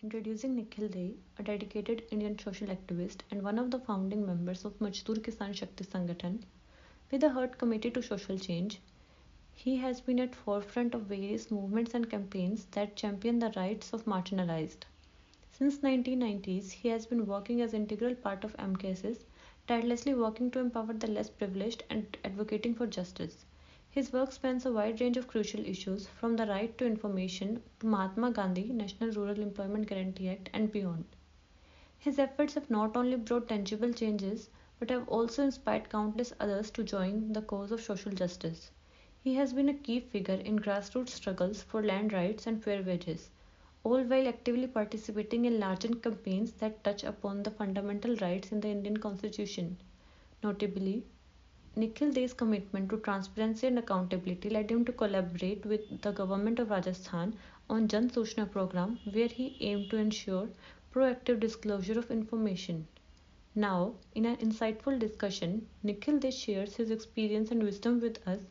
introducing Nikhil Dey, a dedicated Indian social activist and one of the founding members of Mazdoor Kisan Shakti Sangathan, with a heart committed to social change. He has been at forefront of various movements and campaigns that champion the rights of marginalized. Since 1990s, he has been working as integral part of MKSS, tirelessly working to empower the less privileged and advocating for justice. His work spans a wide range of crucial issues, from the right to information to Mahatma Gandhi National Rural Employment Guarantee Act and beyond. His efforts have not only brought tangible changes but have also inspired countless others to join the cause of social justice. He has been a key figure in grassroots struggles for land rights and fair wages, all while actively participating in larger campaigns that touch upon the fundamental rights in the Indian Constitution. Notably, Nikhil Dey's commitment to transparency and accountability led him to collaborate with the government of Rajasthan on Jan Suchna program, where he aimed to ensure proactive disclosure of information. Now, in an insightful discussion, Nikhil Dey shares his experience and wisdom with us,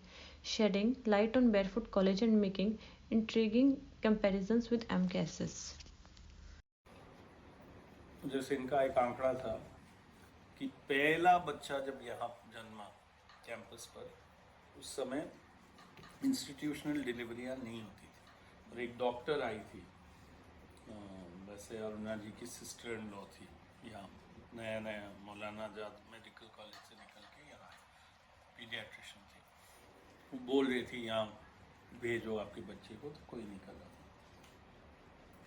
shedding light on Barefoot College and making intriguing comparisons with MKSS. जैसे इनका एक आंकड़ा था कि पहला बच्चा जब यहाँ जन्मा कैंपस पर, उस समय इंस्टीट्यूशनल डिलीवरियाँ नहीं होती थी और एक डॉक्टर आई थी, वैसे अरुणा जी की सिस्टर इन लॉ थी, यहाँ नया नया मौलाना आजाद मेडिकल कॉलेज से निकल के यहाँ पीडियाट्रिशियन थी। वो बोल रही थी यहाँ भेजो आपके बच्चे को, तो कोई नहीं कर रहा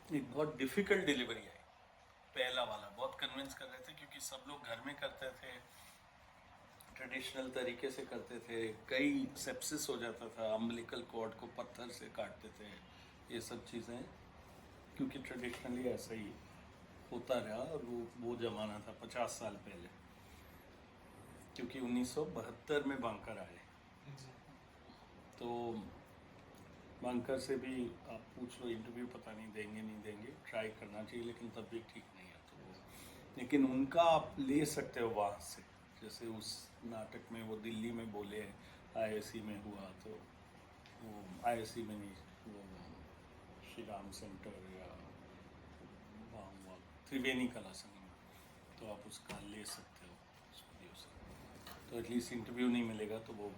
था। एक बहुत डिफ़िकल्ट डिलीवरी आई, पहला वाला बहुत कन्विंस कर रहे थे क्योंकि सब लोग घर में करते थे, ट्रेडिशनल तरीके से करते थे, कई सेप्सिस हो जाता था, अम्बिलिकल कॉर्ड को पत्थर से काटते थे, ये सब चीज़ें क्योंकि ट्रेडिशनली ऐसा ही होता रहा। और वो ज़माना था 50 साल पहले, क्योंकि 1972 में बंकर आए, तो बंकर से भी आप पूछ लो इंटरव्यू, पता नहीं देंगे नहीं देंगे, ट्राई करना चाहिए, लेकिन तब भी ठीक नहीं है। तो वो लेकिन उनका आप ले सकते हो वहाँ से, जैसे उस नाटक में वो दिल्ली में बोले आईआईसी में हुआ, तो वो आईआईसी में नहीं, वो श्री राम सेंटर या वहाँ हुआ त्रिवेणी कला संघ में, तो आप उसका ले सकते हो उसको भी उसका, तो एटलीस्ट इंटरव्यू नहीं मिलेगा, तो वो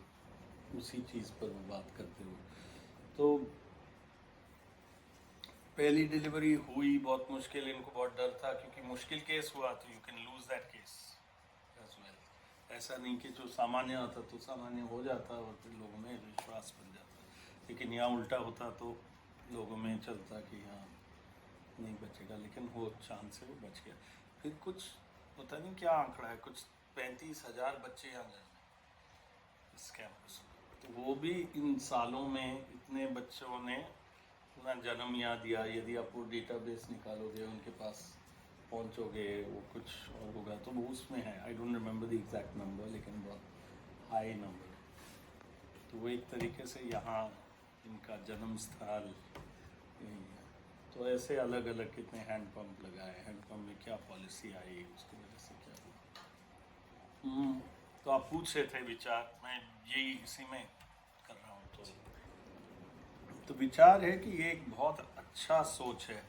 उसी चीज़ पर वो बात करते हो। तो पहली डिलीवरी हुई बहुत मुश्किल, इनको बहुत डर था क्योंकि मुश्किल केस हुआ तो you can lose that case as well. ऐसा नहीं कि जो सामान्य होता तो सामान्य हो जाता और फिर लोगों में विश्वास बन जाता, लेकिन यहाँ उल्टा होता तो लोगों में चलता कि हाँ नहीं बचेगा, लेकिन वो चांस से वो बच गया। फिर कुछ पता नहीं क्या आंकड़ा है, कुछ 35,000 बच्चे यहाँ जन्मे इस कैंपस में, तो वो भी इन सालों में इतने बच्चों ने अपना जन्म याद दिया। यदि आप वो डेटाबेस निकालोगे, उनके पास पहुंचोगे, वो कुछ और होगा, तो वो उसमें है, I don't remember the exact number, लेकिन बहुत हाई नंबर है। तो वो एक तरीके से यहाँ इनका जन्म स्थल यही है। तो ऐसे अलग अलग कितने हैंडपम्प लगाए, हैंडपम्प में क्या पॉलिसी आई, उसकी वजह से क्या हुआ। तो आप पूछ रहे थे विचार, मैं यही इसी में कर रहा हूँ। तो विचार है कि ये एक बहुत अच्छा सोच है।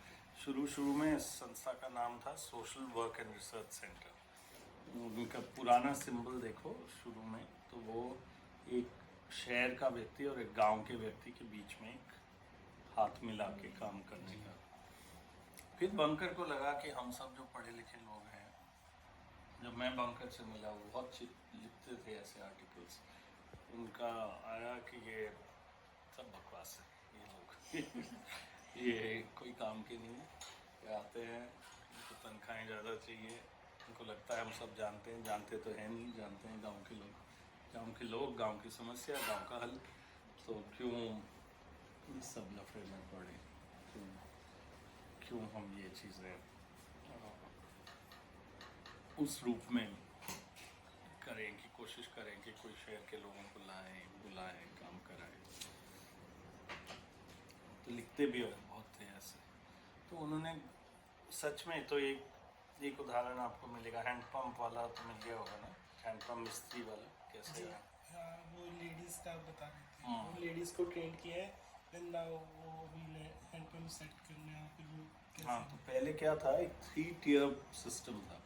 शुरू में इस संस्था का नाम था social work and research centre. उनका पुराना सिंबल देखो शुरू में, तो वो एक शहर का व्यक्ति और एक गांव के व्यक्ति के बीच में एक हाथ मिला के काम करने का। फिर बंकर को लगा कि हम सब जो पढ़े लिखे लोग हैं, जब मैं बंकर से मिला वो बहुत लिखते थे ऐसे आर्टिकल्स, उनका आया कि ये सब बकवास है, ये लोग ये कोई काम के नहीं है, ये आते हैं, उनको तनख्वाहें ज़्यादा चाहिए, उनको लगता है हम सब जानते हैं, जानते तो है नहीं, जानते हैं गांव के लोग, गांव की समस्या, गांव का हल, तो क्यों सब लफड़े में पड़े, क्यों हम ये चीज़ें उस रूप में करें कि कोशिश करें कि कोई शहर के लोगों को बुलाएं, काम कराएं। तो लिखते भी बहुत थे ऐसे। तो उन्होंने सच में, तो एक उदाहरण आपको मिलेगा, हैंडपम्प वाला तो मिल गया होगा ना, हैंडपम्प मिस्त्री वाला कैसे है? हाँ, वो लेडीज़ का बता रहे थे, वो लेडीज़ को ट्रेन किया है, फिर ना वो भी हैंडपम्प सेट करना है, फिर वो हाँ, तो पहले क्या था, एक 3 tier सिस्टम था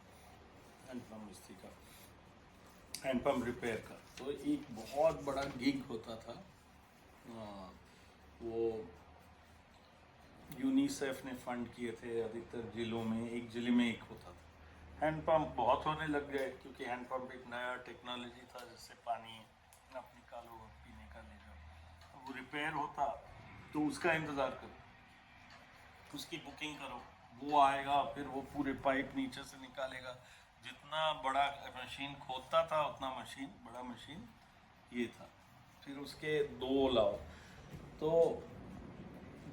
हैंडपम्प मिस्त्री का, हैंडपम्प रिपेयर का। तो एक बहुत बड़ा गिग होता था, वो यूनिसेफ ने फंड किए थे अधिकतर जिलों में, एक जिले में एक होता था। हैंडपम्प बहुत होने लग गए क्योंकि हैंडपम्प एक नया टेक्नोलॉजी था जिससे पानी आप निकालो और पीने का ले जाओ। वो रिपेयर होता तो उसका इंतज़ार करो, उसकी बुकिंग करो, वो आएगा, फिर वो पूरे पाइप नीचे से निकालेगा। जितना बड़ा मशीन खोदता था उतना बड़ा मशीन ये था। फिर उसके 2 लाओ, तो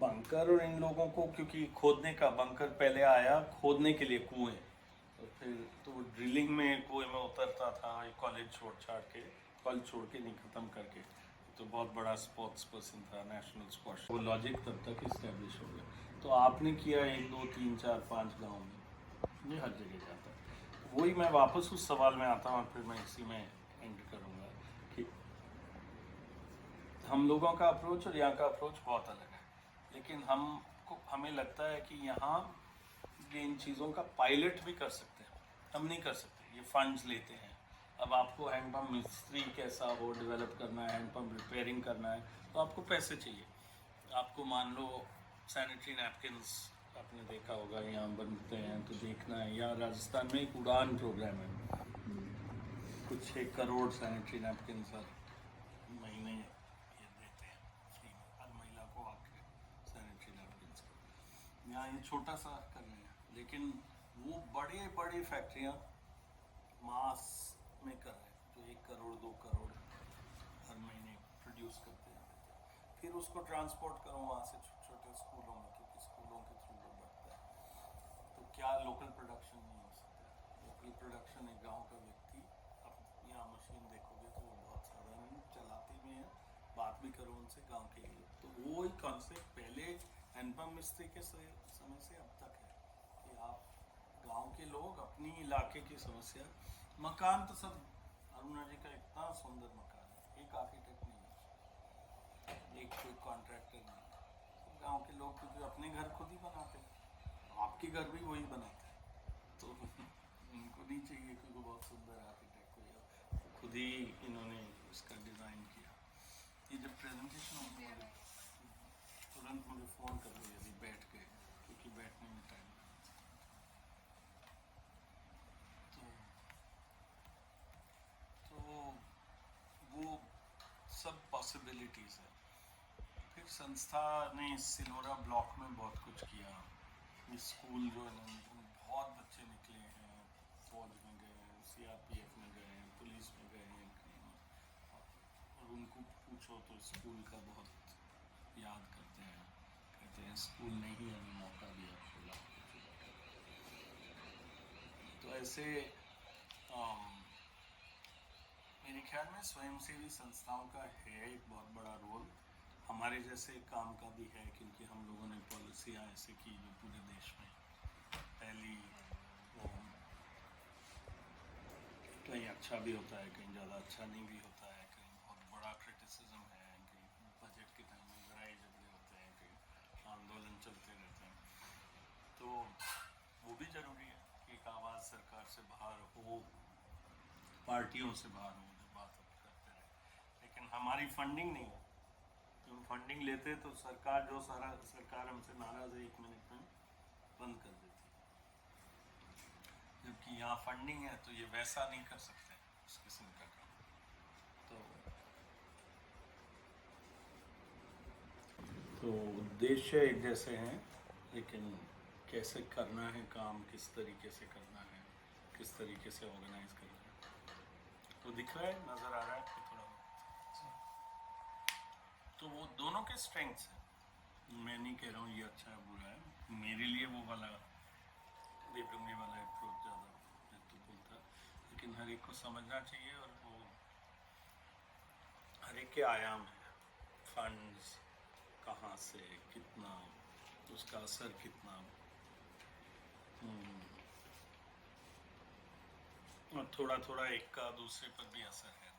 बंकर और इन लोगों को, क्योंकि खोदने का बंकर पहले आया खोदने के लिए कुएं, तो फिर तो ड्रिलिंग में कुएं में उतरता था, कॉलेज छोड़ के नहीं, ख़त्म करके। तो बहुत बड़ा स्पोर्ट्स पर्सन था, नेशनल स्क्वाश, वो लॉजिक तब तक इस्टेब्लिश हो गया। तो आपने किया 1 2 3 4 5 गाँव में, ये हर जगह जाता है। वही मैं वापस उस सवाल में आता हूँ और फिर मैं इसी में एंड करूँगा कि हम लोगों का अप्रोच और यहाँ का अप्रोच बहुत अलग है। लेकिन हमें लगता है कि यहाँ ये इन चीज़ों का पायलट भी कर सकते हैं, हम नहीं कर सकते, ये फंड्स लेते हैं। अब आपको हैंडपम्प मिस्त्री कैसा हो डेवलप करना है, हैंडपम्प रिपेयरिंग करना है, तो आपको पैसे चाहिए। आपको मान लो सैनिटरी नैपकिन्स आपने देखा होगा यहाँ बनते हैं, तो देखना है, या राजस्थान में एक उड़ान प्रोग्राम है, कुछ 1 करोड़ सैनिटरी नैपकिन्स हर महीने ये देते हैं फ्री में हर महिला को आके सैनिटरी नैपकिन्स। यहाँ ये छोटा सा कर रहे हैं, लेकिन वो बड़े बड़े फैक्ट्रियाँ मास में कर रहे हैं, जो 1 करोड़ 2 करोड़ हर महीने प्रोड्यूस करते हैं। फिर उसको ट्रांसपोर्ट करो वहाँ से छोटे स्कूलों में, क्योंकि स्कूलों के थ्रू वो बढ़ता है। तो क्या लोकल प्रोडक्शन नहीं हो सकता? लोकल प्रोडक्शन एक गांव का व्यक्ति, अब यहाँ मशीन देखोगे तो वो बहुत साधारण चलाते भी हैं, बात भी करो उनसे गांव के लिए। तो वो एक कॉन्सेप्ट पहले हैंडपम्प मिस्त्री के समय से अब तक है कि आप गांव के लोग अपनी इलाके की समस्या, मकान तो सब, अरुणा जी का इतना सुंदर मकान है, एक आर्किटेक्ट नहीं है, एक कोई कॉन्ट्रैक्टर नहीं है, सब गांव के लोग, क्योंकि अपने घर खुद ही बनाते हैं, आपके घर भी वही बनाते हैं, तो उनको नहीं चाहिए क्योंकि बहुत सुंदर आर्किटेक्ट कोई, तो खुद ही इन्होंने उसका डिज़ाइन किया। ये जब प्रेजेंटेशन होने वाली तुरंत मुझे फ़ोन कर दो यदि बैठ गए, क्योंकि बैठने में टाइम, तो वो सब पॉसिबिलिटीज़ है। फिर संस्था ने सिलोरा ब्लॉक में बहुत कुछ किया। ये स्कूल जो है ना, बहुत बच्चे निकले हैं, फौज में गए हैं, CRPF में गए हैं, पुलिस में गए हैं कहीं, और उनको पूछो तो स्कूल का बहुत याद करते हैं, कहते हैं स्कूल नहीं हमें मौका दिया खुला। तो ऐसे मेरे ख्याल में स्वयंसेवी संस्थाओं का है एक बहुत बड़ा रोल, हमारे जैसे काम का भी है, क्योंकि हम लोगों ने पॉलिसियाँ ऐसे की जो पूरे देश में पहली, वो कहीं अच्छा भी होता है, कहीं ज़्यादा अच्छा नहीं भी होता है, कहीं बहुत बड़ा क्रिटिसिज्म है, कहीं बजट के टाइम में लड़ाई झगड़े होते हैं, कहीं आंदोलन चलते रहते हैं। तो वो भी ज़रूरी है कि एक आवाज़ सरकार से बाहर हो, पार्टियों से बाहर हो, जो बात करते रहे। लेकिन हमारी फंडिंग नहीं है, हम फंडिंग लेते तो सरकार हमसे नाराज़ है, 1 मिनट में बंद कर देती। जबकि यहाँ फंडिंग है तो ये वैसा नहीं कर सकते उस किस्म का काम। तो उद्देश्य एक जैसे हैं, लेकिन कैसे करना है काम, किस तरीके से करना है, किस तरीके से ऑर्गेनाइज करना है, तो दिख रहा है, नज़र आ रहा है कि थोड़ा। तो वो दोनों के स्ट्रेंथ्स हैं, मैं नहीं कह रहा हूँ ये अच्छा है बुरा है, मेरे लिए वो वाला देवडुंगी वाला अप्रोच ज़्यादा महत्वपूर्ण था। लेकिन हर एक को समझना चाहिए, और वो हर एक के आयाम है, फंड्स कहाँ से कितना, उसका असर कितना, और थोड़ा थोड़ा एक का दूसरे पर भी असर है।